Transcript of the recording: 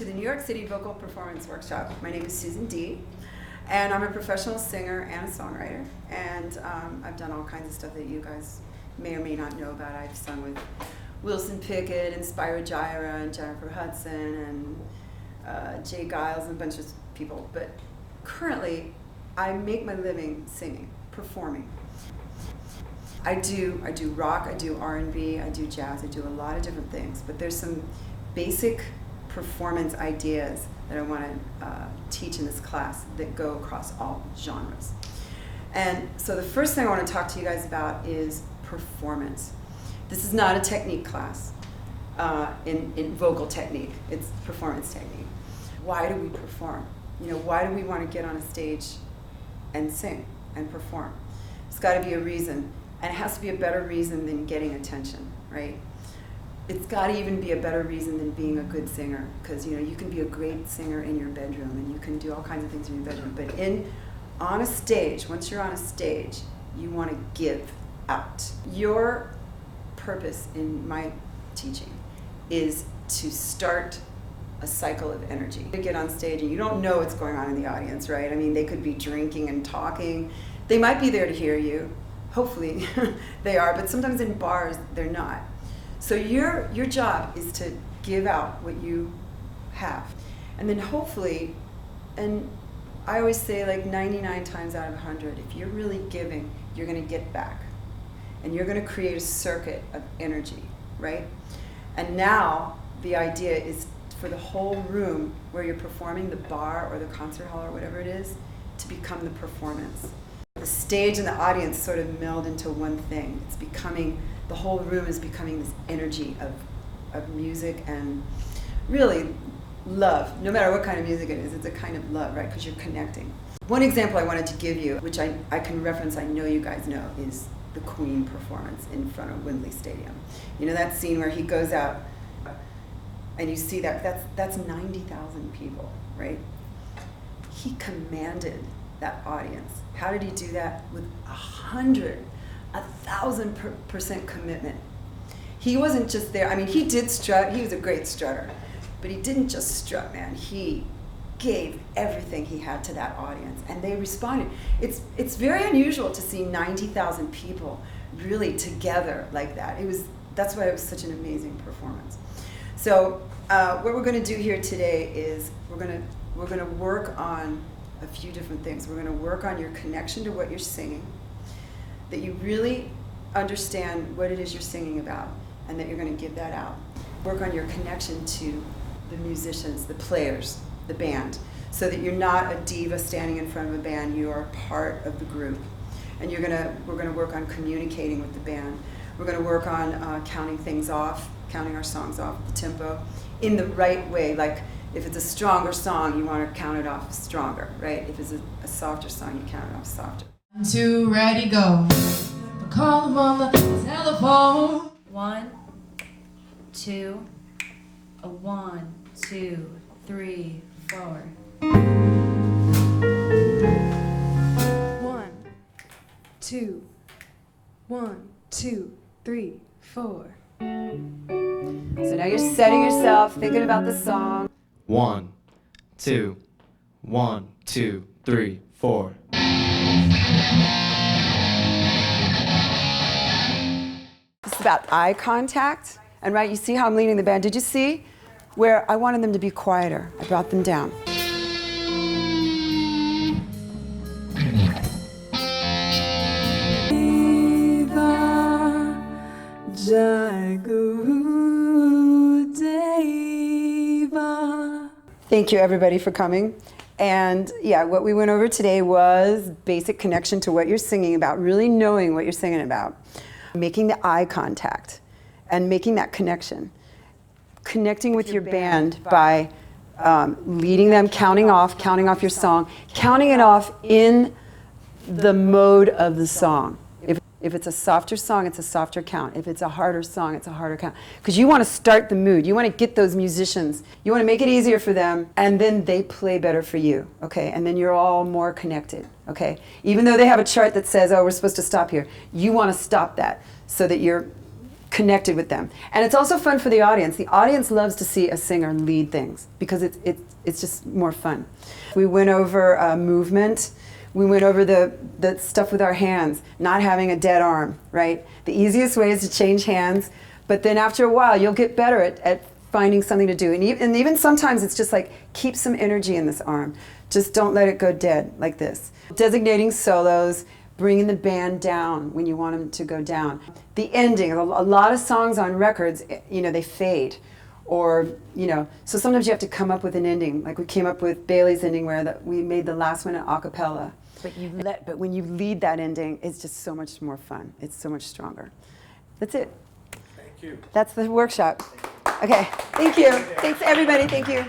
to the New York City Vocal Performance Workshop. My name is Susan D, and I'm a professional singer and a songwriter, and I've done all kinds of stuff that you guys may or may not know about. I've sung with Wilson Pickett and Spyro Gyra and Jennifer Hudson and Jay Giles and a bunch of people, but currently I make my living singing, performing. I do rock, I do R&B, I do jazz, I do a lot of different things, but there's some basic performance ideas that I want to teach in this class that go across all genres. And so the first thing I want to talk to you guys about is performance. This is not a technique class in vocal technique, it's performance technique. Why do we perform? Why do we want to get on a stage and sing and perform? It's got to be a reason, and it has to be a better reason than getting attention, right? It's got to even be a better reason than being a good singer, because you can be a great singer in your bedroom and you can do all kinds of things in your bedroom, but on a stage, once you're on a stage, you want to give out. Your purpose in my teaching is to start a cycle of energy. You get on stage and you don't know what's going on in the audience, right? I mean, they could be drinking and talking. They might be there to hear you. Hopefully they are, but sometimes in bars, they're not. So your job is to give out what you have. And then hopefully, and I always say like 99 times out of 100, if you're really giving, you're gonna get back. And you're gonna create a circuit of energy, right? And now the idea is for the whole room where you're performing, the bar or the concert hall or whatever it is, to become the performance. The stage and the audience sort of meld into one thing. It's becoming, the whole room is becoming this energy of music and really love. No matter what kind of music it is, it's a kind of love, right? Because you're connecting. One example I wanted to give you, which I can reference, I know you guys know, is the Queen performance in front of Wembley Stadium. You know that scene where he goes out and you see that's 90,000 people, right? He commanded that audience. How did he do that? With 1,000% commitment. He wasn't just there. I mean, he did strut. He was a great strutter, but he didn't just strut, man. He gave everything he had to that audience, and they responded. It's very unusual to see 90,000 people really together like that. That's why it was such an amazing performance. So what we're going to do here today is we're going to work on a few different things. We're going to work on your connection to what you're singing, that you really understand what it is you're singing about, and that you're going to give that out. Work on your connection to the musicians, the players, the band, so that you're not a diva standing in front of a band. You are part of the group, and we're going to work on communicating with the band. We're going to work on counting things off, counting our songs off, the tempo, in the right way. Like if it's a stronger song, you want to count it off stronger, right? If it's a softer song, you count it off softer. 1, 2, ready, go. Call them on the telephone. 1, 2, 1, 2, 3, 4. 1, 2, 1, 2, 3, 4. So now you're setting yourself, thinking about the song. 1, 2, 1, 2, 3, 4. This is about eye contact. And right, you see how I'm leading the band. Did you see where I wanted them to be quieter? I brought them down. Thank you, everybody, for coming. And yeah, what we went over today was basic connection to what you're singing about, really knowing what you're singing about, making the eye contact and making that connection. Connecting with your band by leading them, counting off your song, counting it off in the mode of the song. If it's a softer song, it's a softer count. If it's a harder song, it's a harder count. Because you want to start the mood. You want to get those musicians. You want to make it easier for them, and then they play better for you, okay? And then you're all more connected, okay? Even though they have a chart that says, oh, we're supposed to stop here, you want to stop that so that you're connected with them. And it's also fun for the audience. The audience loves to see a singer lead things because it's just more fun. We went over movement. We went over the stuff with our hands, not having a dead arm, right? The easiest way is to change hands, but then after a while, you'll get better at finding something to do. And even sometimes it's just like, keep some energy in this arm. Just don't let it go dead like this. Designating solos, bringing the band down when you want them to go down. The ending, a lot of songs on records, you know, they fade. Or, you know, so sometimes you have to come up with an ending. Like we came up with Bailey's ending where we made the last one an a cappella. But when you lead that ending, it's just so much more fun. It's so much stronger. That's it. Thank you. That's the workshop. Okay, thank you. Thanks everybody, thank you.